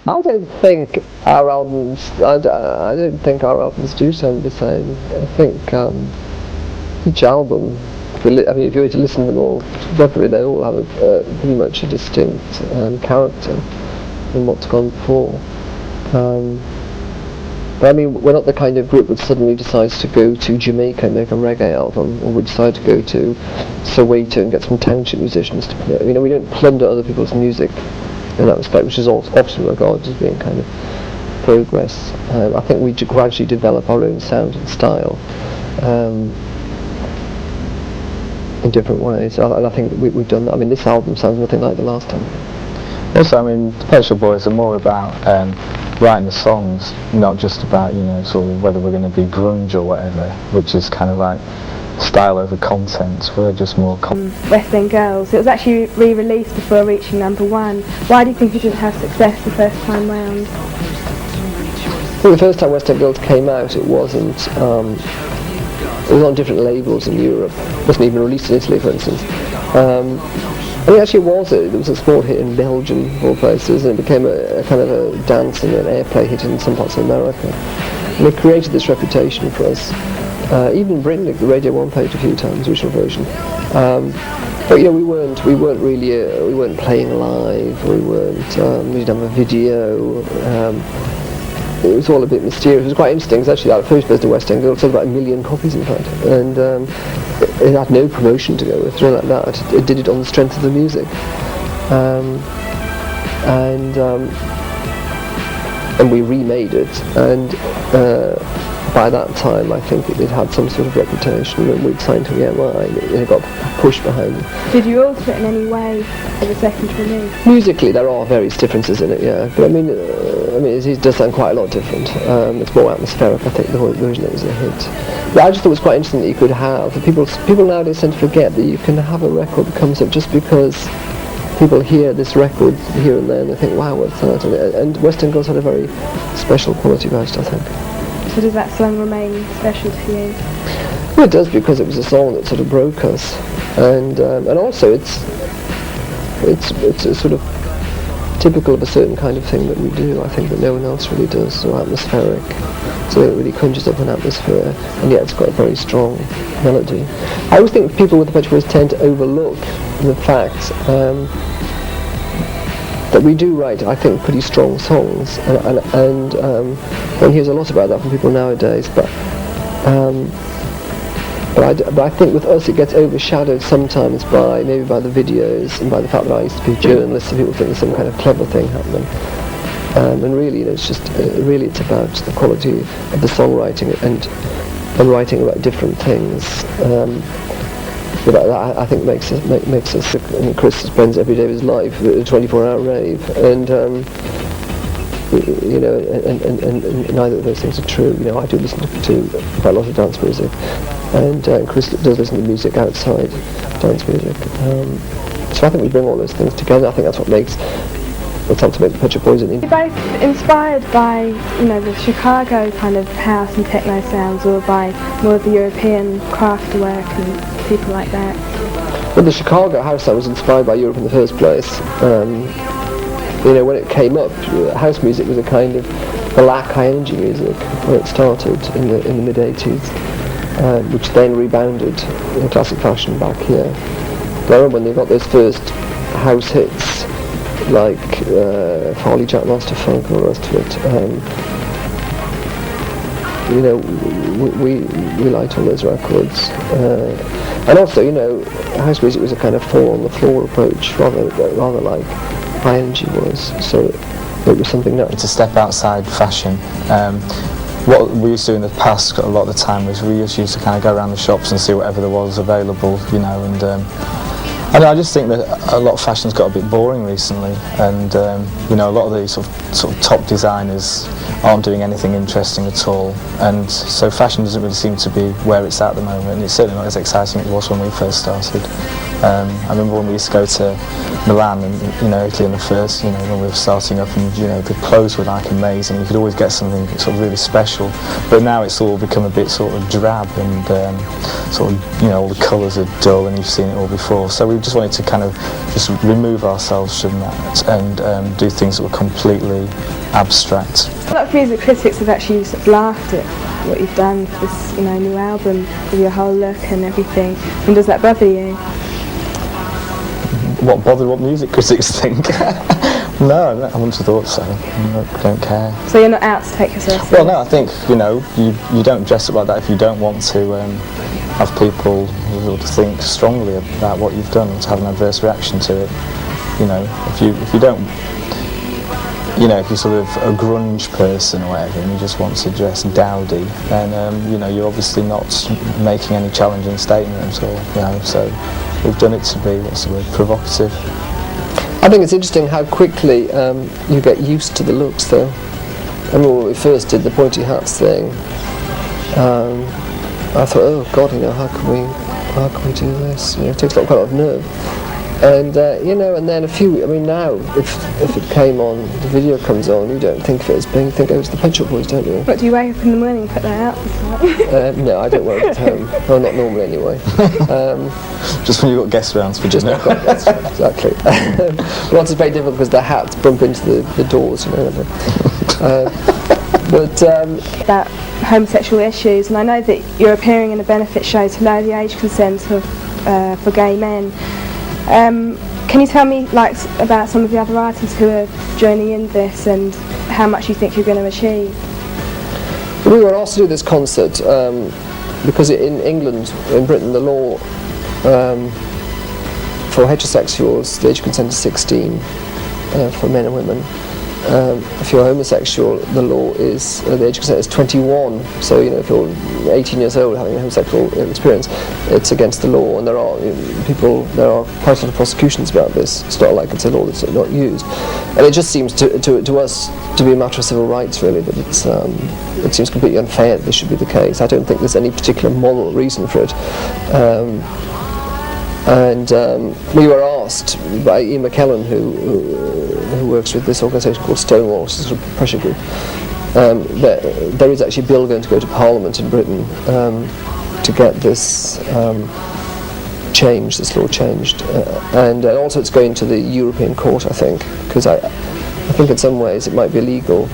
I don't think our albums. I don't think our albums do sound the same. I think each album. I mean, if you were to listen to them all separately, they all have pretty much a distinct character in what's gone before. But I mean, we're not the kind of group that suddenly decides to go to Jamaica and make a reggae album, or we decide to go to Soweto and get some township musicians to play. We don't plunder other people's music in that respect, which is often regarded as being kind of progress. I think we gradually develop our own sound and style in different ways, and I think we've done that. I mean, this album sounds nothing like the last time. Also, I mean, the Pet Shop Boys are more about writing the songs, not just about, sort of whether we're going to be grunge or whatever, which is kind of like style over content. We're just more West End Girls. It was actually re-released before reaching #1. Why do you think it didn't have success the first time round? Well, the first time West End Girls came out, it wasn't. It was on different labels in Europe. It wasn't even released in Italy, for instance. I mean, actually there was a small hit in Belgium, of all places, and it became a kind of a dance and an airplay hit in some parts of America. And it created this reputation for us. Even in Britain, the Radio 1 played a few times, original version. But we weren't really, we weren't playing live. We didn't have a video. It was all a bit mysterious. It was quite interesting. It was actually our first version of West End Girls, sold about 1 million copies, in fact, and it had no promotion to go with, nothing like that. It did it on the strength of the music, and we remade it, and by that time I think it had some sort of reputation, and we'd signed to EMI, and it got pushed behind. Did you alter it in any way for the second release? Musically, there are various differences in it, yeah, but I mean, it does sound quite a lot different. It's more atmospheric, I think, the version that was a hit. But I just thought it was quite interesting that you could have, people nowadays tend to forget that you can have a record that comes up just because people hear this record here and there and they think, wow, what's that? And West End Girls had a very special quality about it, I think. So does that song remain special to you? Well, it does, because it was a song that sort of broke us, and also it's a sort of typical of a certain kind of thing that we do. I think that no one else really does. So atmospheric, so it really conjures up an atmosphere, and yet it's got a very strong melody. I always think people with the Pet Shop Boys tend to overlook the fact that we do write, I think, pretty strong songs, and one hears a lot about that from people nowadays, but I think with us it gets overshadowed sometimes by the videos and by the fact that I used to be a journalist, and people think there's some kind of clever thing happening. And really, it's just it's about the quality of the songwriting and writing about different things. But I think makes us. I mean, Chris spends every day of his life a 24-hour rave, and and neither of those things are true. I do listen to quite a lot of dance music, and Chris does listen to music outside dance music. So I think we bring all those things together. I think that's what helped to make the Pet Shop Boys an You're both inspired by, the Chicago kind of house and techno sounds, or by more of the European craft work and people like that? Well, the Chicago house sound was inspired by Europe in the first place. When it came up, house music was a kind of black high-energy music when it started in the mid-80s, which then rebounded in classic fashion back here. I remember when they got those first house hits, like Farley Jack Master Funk and all the rest of it. We liked all those records, and also, house music was a kind of fall-on-the-floor approach, rather like high energy was. So it was something that to step outside fashion. What we used to do in the past, a lot of the time, was we just used to kind of go around the shops and see whatever there was available, and I just think that a lot of fashion's got a bit boring recently, and a lot of these sort of top designers aren't doing anything interesting at all, and so fashion doesn't really seem to be where it's at the moment. It's certainly not as exciting as it was when we first started. I remember when we used to go to Milan and Italy in the first, when we were starting up, and the clothes were like amazing. You could always get something sort of really special. But now it's all become a bit sort of drab and sort of all the colours are dull, and you've seen it all before. So we just wanted to kind of just remove ourselves from that and do things that were completely abstract. A lot of music critics have actually sort of laughed at what you've done for this new album, with your whole look and everything. And does that bother you? What music critics think? No, I wouldn't have thought so. I don't care. So you're not out to take yourself seriously? Well, no, I think you don't dress up like that if you don't want to have people who think strongly about what you've done, to have an adverse reaction to it. If you don't, if you're sort of a grunge person or whatever, and you just want to dress dowdy, then you're obviously not making any challenging statements, or so we've done it to be, what's the word, provocative. I think it's interesting how quickly you get used to the looks, though. I remember when we first did the pointy hats thing, I thought, oh God, how can we do this? It takes quite a lot of nerve. And and then now if it came on, the video comes on, you don't think of it as being, you think, oh, it's the Pet Shop Boys, don't you? But do you wake up in the morning and put that out? No, I don't work at home. Well, not normally anyway. Just when you've got guest rounds for dinner. That's right, exactly. Once it's very difficult because the hats bump into the doors, About homosexual issues, and I know that you're appearing in a benefit show to lower the age consent for gay men. Can you tell me about some of the other artists who are joining in this and how much you think you're going to achieve? We were asked to do this concert because in England, in Britain, the law for heterosexuals, the age of consent is 16 for men and women. If you're homosexual, the law is, the age of consent is 21, so if you're 18 years old having a homosexual experience, it's against the law, and there are quite a lot of prosecutions about this. It's not like it's a law that's not used. And it just seems to us to be a matter of civil rights, really, that it seems completely unfair that this should be the case. I don't think there's any particular moral reason for it. We were asked by Ian McKellen, who works with this organisation called Stonewall, which is a pressure group, that there is actually a bill going to go to Parliament in Britain to get this this law changed, and also it's going to the European Court, I think, because I think in some ways it might be illegal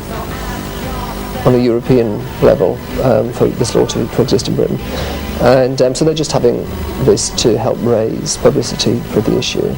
on a European level for this law to exist in Britain. And so they're just having this to help raise publicity for the issue.